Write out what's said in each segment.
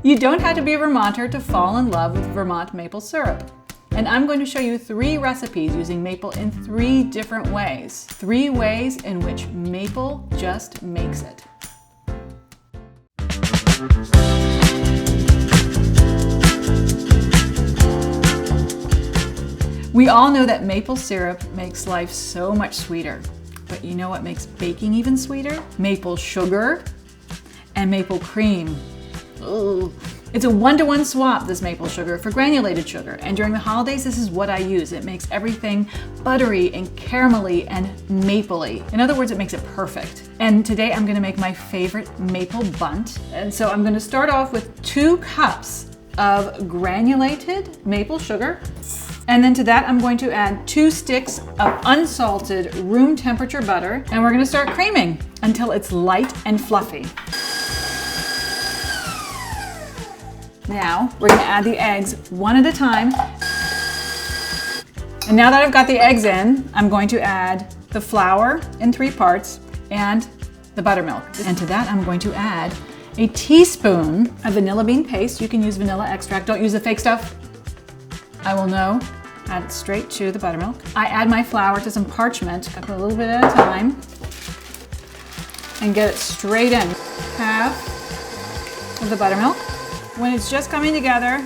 You don't have to be a Vermonter to fall in love with Vermont maple syrup. And I'm going to show you 3 recipes using maple in 3 different ways. 3 ways in which maple just makes it. We all know that maple syrup makes life so much sweeter. But you know what makes baking even sweeter? Maple sugar and maple cream. Ugh. It's a 1-to-1 swap, this maple sugar, for granulated sugar. And during the holidays, this is what I use. It makes everything buttery and caramelly and mapley. In other words, it makes it perfect. And today I'm gonna make my favorite maple bundt. And so I'm gonna start off with 2 cups of granulated maple sugar. And then to that, I'm going to add 2 sticks of unsalted room temperature butter. And we're gonna start creaming until it's light and fluffy. Now, we're gonna add the eggs one at a time. And now that I've got the eggs in, I'm going to add the flour in 3 parts and the buttermilk. And to that, I'm going to add a teaspoon of vanilla bean paste. You can use vanilla extract, don't use the fake stuff. I will know. Add it straight to the buttermilk. I add my flour to some parchment. I put a little bit at a time and get it straight in. Half of the buttermilk. When it's just coming together,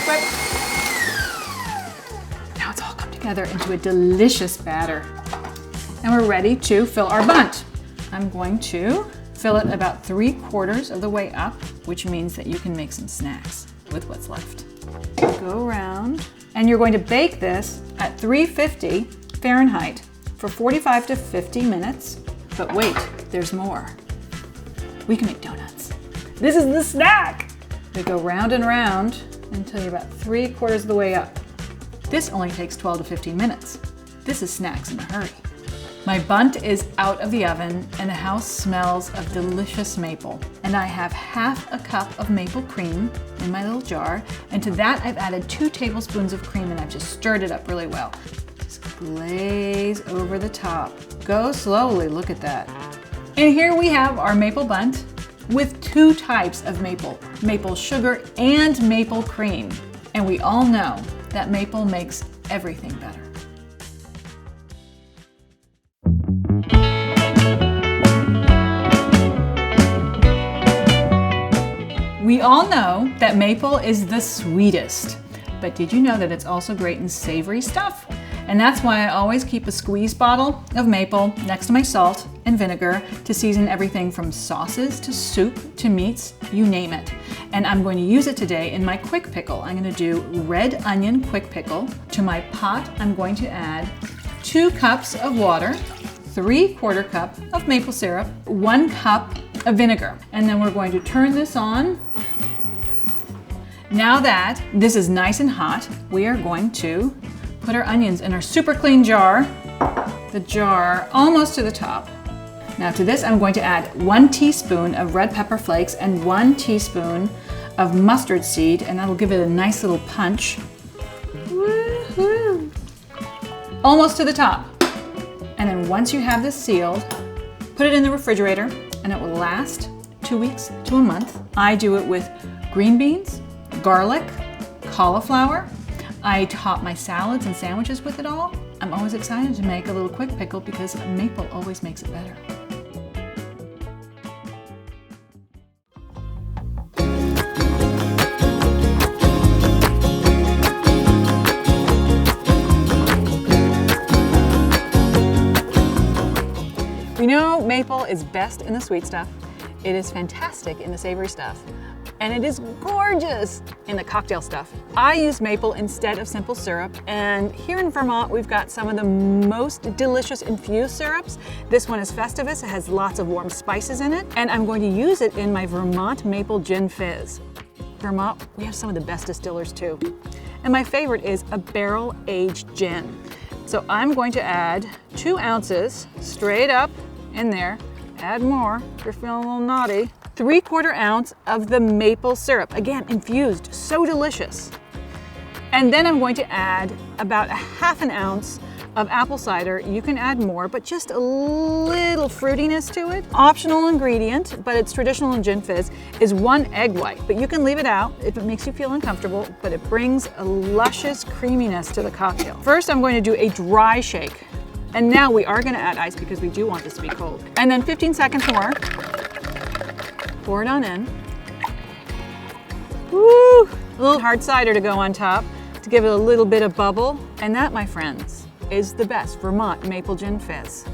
quick. Now it's all come together into a delicious batter. And we're ready to fill our bundt. I'm going to fill it about 3/4 of the way up, which means that you can make some snacks with what's left. Go around, and you're going to bake this at 350 Fahrenheit for 45 to 50 minutes. But wait, there's more. We can make donuts. This is the snack! They go round and round until you're about 3/4 of the way up. This only takes 12 to 15 minutes. This is snacks in a hurry. My bundt is out of the oven and the house smells of delicious maple. And I have half a cup of maple cream in my little jar. And to that I've added 2 tablespoons of cream and I've just stirred it up really well. Just glaze over the top. Go slowly, look at that. And here we have our maple bundt with 2 types of maple. Maple sugar and maple cream. And we all know that maple makes everything better. We all know that maple is the sweetest, but did you know that it's also great in savory stuff? And that's why I always keep a squeeze bottle of maple next to my salt and vinegar to season everything from sauces to soup to meats, you name it. And I'm going to use it today in my quick pickle. I'm going to do red onion quick pickle. To my pot, I'm going to add 2 cups of water, 3/4 cup of maple syrup, 1 cup of vinegar. And then we're going to turn this on. Now that this is nice and hot, we are going to put our onions in our super clean jar, the jar almost to the top. Now to this I'm going to add 1 teaspoon of red pepper flakes and 1 teaspoon of mustard seed, and that'll give it a nice little punch. Woo-hoo. Almost to the top. And then once you have this sealed, put it in the refrigerator and it will last 2 weeks to a month. I do it with green beans, garlic, cauliflower. I top my salads and sandwiches with it all. I'm always excited to make a little quick pickle because maple always makes it better. We know maple is best in the sweet stuff. It is fantastic in the savory stuff. And it is gorgeous in the cocktail stuff. I use maple instead of simple syrup, and here in Vermont we've got some of the most delicious infused syrups. This one is Festivus, it has lots of warm spices in it, and I'm going to use it in my Vermont Maple Gin Fizz. Vermont, we have some of the best distillers too. And my favorite is a barrel-aged gin. So I'm going to add 2 ounces straight up in there. Add more if you're feeling a little naughty. 3/4 ounce of the maple syrup. Again, infused, so delicious. And then I'm going to add about a 1/2 ounce of apple cider. You can add more, but just a little fruitiness to it. Optional ingredient, but it's traditional in gin fizz, is 1 egg white. But you can leave it out if it makes you feel uncomfortable, but it brings a luscious creaminess to the cocktail. First, I'm going to do a dry shake. And now we are going to add ice because we do want this to be cold. And then 15 seconds more. Pour it on in. Woo! A little hard cider to go on top to give it a little bit of bubble. And that, my friends, is the best Vermont maple gin fizz.